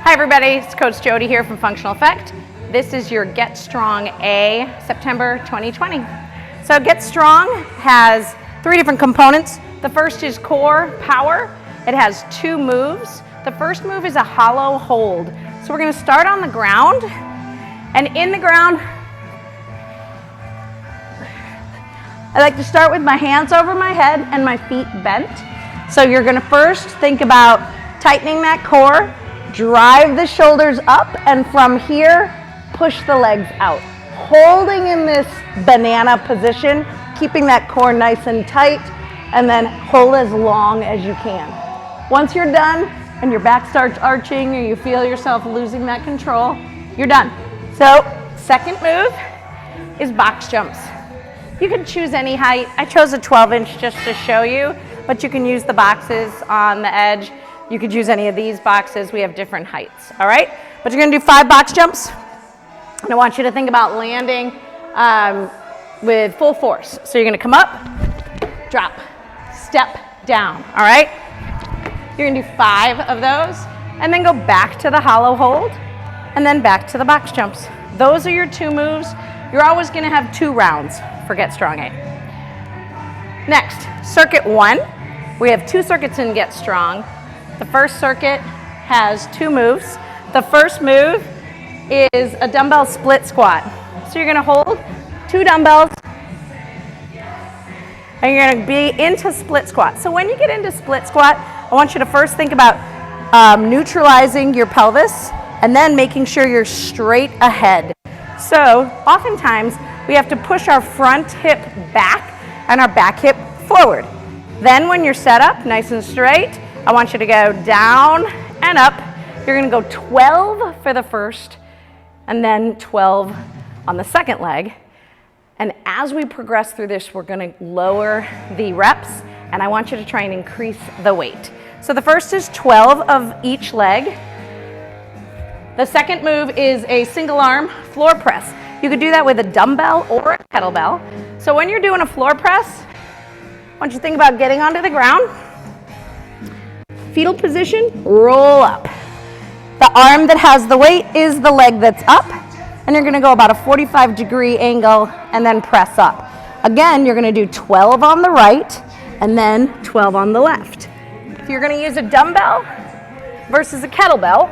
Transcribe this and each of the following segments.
Hi everybody, it's Coach Jody here from Functional Effect. This is your Get Strong A, September 2020. So Get Strong has 3 different components. The first is core power. It has 2 moves. The first move is a hollow hold. So we're gonna start on the ground, and in the ground, I like to start with my hands over my head and my feet bent. So you're gonna first think about tightening that core, drive the shoulders up, and from here, push the legs out. Holding in this banana position, keeping that core nice and tight, and then hold as long as you can. Once you're done, and your back starts arching, or you feel yourself losing that control, you're done. So, second move is box jumps. You can choose any height. I chose a 12-inch just to show you, but you can use the boxes on the edge. You could use any of these boxes. We have different heights, all right? But you're gonna do 5 box jumps. And I want you to think about landing with full force. So you're gonna come up, drop, step down, all right? You're gonna do 5 of those, and then go back to the hollow hold, and then back to the box jumps. Those are your 2 moves. You're always gonna have 2 rounds for Get Strong A. Next, circuit 1. We have 2 circuits in Get Strong. The first circuit has 2 moves. The first move is a dumbbell split squat. So you're gonna hold 2 dumbbells, and you're gonna be into split squat. So when you get into split squat, I want you to first think about neutralizing your pelvis and then making sure you're straight ahead. So oftentimes we have to push our front hip back and our back hip forward. Then when you're set up nice and straight, I want you to go down and up. You're gonna go 12 for the first and then 12 on the second leg. And as we progress through this, we're gonna lower the reps, and I want you to try and increase the weight. So the first is 12 of each leg. The second move is a single arm floor press. You could do that with a dumbbell or a kettlebell. So when you're doing a floor press, I want you to think about getting onto the ground, fetal position, roll up. The arm that has the weight is the leg that's up, and you're gonna go about a 45-degree angle and then press up. Again, you're gonna do 12 on the right and then 12 on the left. If you're gonna use a dumbbell versus a kettlebell,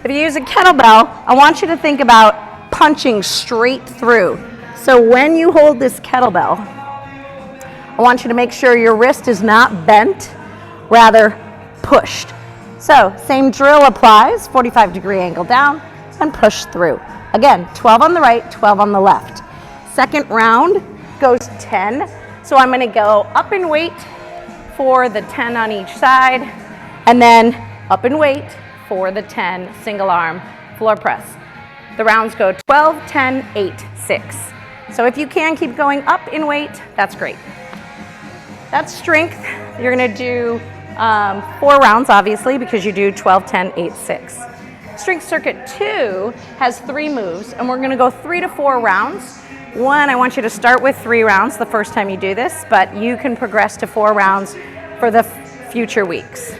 if you use a kettlebell, I want you to think about punching straight through. So when you hold this kettlebell, I want you to make sure your wrist is not bent, rather pushed. So same drill applies, 45-degree angle down and push through. Again, 12 on the right, 12 on the left. Second round goes 10. So I'm gonna go up in weight for the 10 on each side, and then up in weight for the 10 single arm floor press. The rounds go 12, 10, 8, 6. So if you can keep going up in weight, that's great. That's strength. You're gonna do 4 rounds, obviously, because you do 12, 10, 8, 6. Strength circuit 2 has 3 moves, and we're gonna go 3 to 4 rounds. 1, I want you to start with 3 rounds the first time you do this, but you can progress to 4 rounds for the future weeks.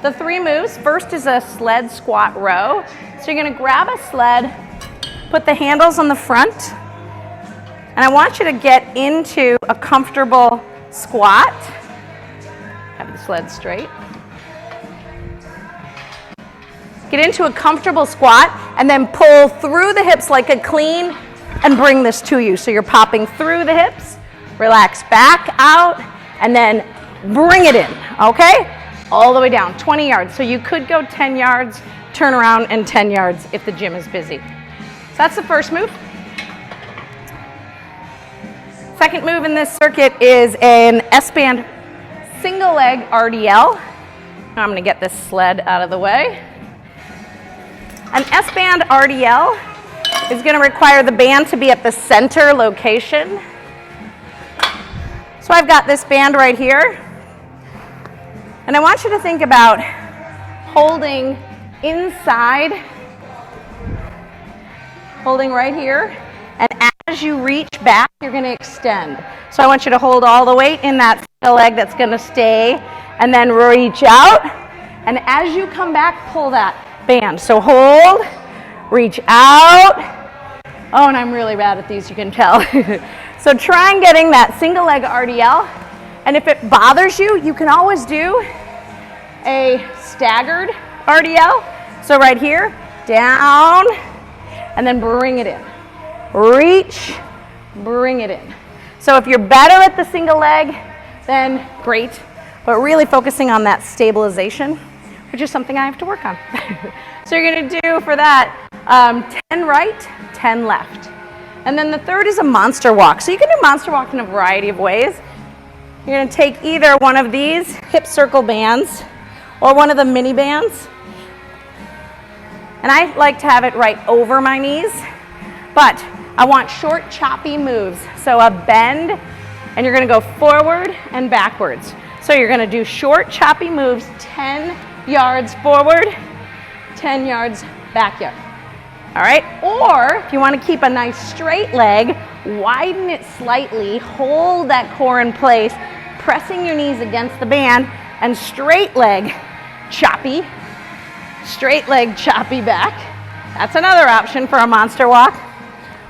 The 3 moves, first is a sled squat row. So you're gonna grab a sled, put the handles on the front, and I want you to get into a comfortable squat. Have the sled straight. Get into a comfortable squat and then pull through the hips like a clean and bring this to you. So you're popping through the hips, relax back out, and then bring it in, okay? All the way down, 20 yards. So you could go 10 yards, turn around, and 10 yards if the gym is busy. So that's the first move. Second move in this circuit is an S-band single leg RDL. Now I'm gonna get this sled out of the way. An S-band RDL is gonna require the band to be at the center location. So I've got this band right here, and I want you to think about holding inside, holding right here, and as you reach back, you're gonna extend. So I want you to hold all the weight in that leg that's gonna stay, and then reach out, And as you come back, pull that band. So hold, reach out. Oh, and I'm really bad at these, you can tell. So try and getting that single leg RDL. And if it bothers you, you can always do a staggered RDL. So right here, down, and then bring it in. Reach, bring it in. So if you're better at the single leg, then great. But really focusing on that stabilization, which is something I have to work on. So you're gonna do for that 10 right, 10 left. And then the third is a monster walk. So you can do monster walk in a variety of ways. You're gonna take either one of these hip circle bands or one of the mini bands. And I like to have it right over my knees, but I want short, choppy moves. So a bend, and you're gonna go forward and backwards. So you're gonna do short, choppy moves, 10 yards forward, 10 yards backyard. All right, or if you want to keep a nice straight leg, widen it slightly, hold that core in place, pressing your knees against the band, and straight leg choppy back. That's another option for a monster walk.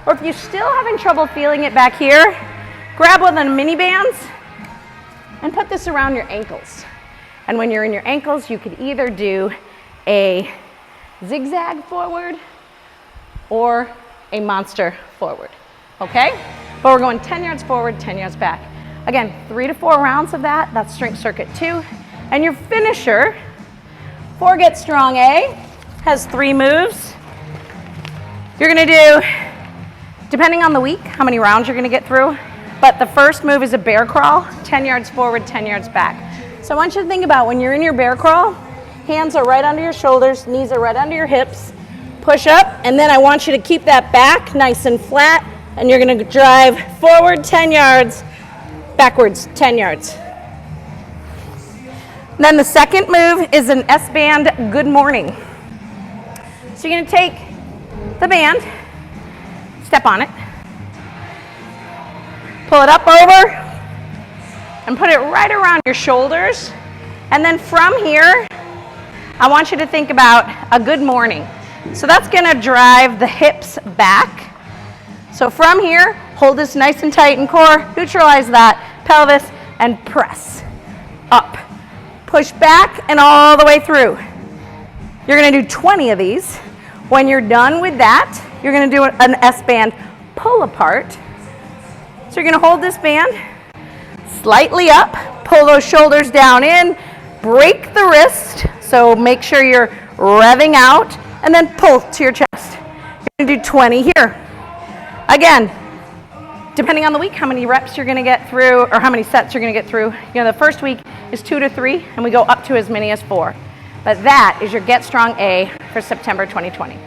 Or if you're still having trouble feeling it back here, grab one of the mini bands and put this around your ankles. And when you're in your ankles, you could either do a zigzag forward or a monster forward, okay? But we're going 10 yards forward, 10 yards back. Again, 3 to 4 rounds of that. That's strength circuit 2. And your finisher, for Get Strong A, has 3 moves. You're gonna do, depending on the week, how many rounds you're gonna get through, but the first move is a bear crawl, 10 yards forward, 10 yards back. So I want you to think about when you're in your bear crawl, hands are right under your shoulders, knees are right under your hips, push up, and then I want you to keep that back nice and flat, and you're gonna drive forward 10 yards, backwards 10 yards. And then the second move is an S-band good morning. So you're gonna take the band, step on it, pull it up over, and put it right around your shoulders. And then from here, I want you to think about a good morning. So that's gonna drive the hips back. So from here, hold this nice and tight in core, neutralize that pelvis, and press up. Push back and all the way through. You're gonna do 20 of these. When you're done with that, you're gonna do an S-band pull apart. So you're gonna hold this band slightly up, pull those shoulders down in, break the wrist, so make sure you're revving out, and then pull to your chest. You're gonna do 20 here. Again, depending on the week, how many reps you're gonna get through, or how many sets you're gonna get through. You know, the first week is 2 to 3, and we go up to as many as 4. But that is your Get Strong A for September 2020.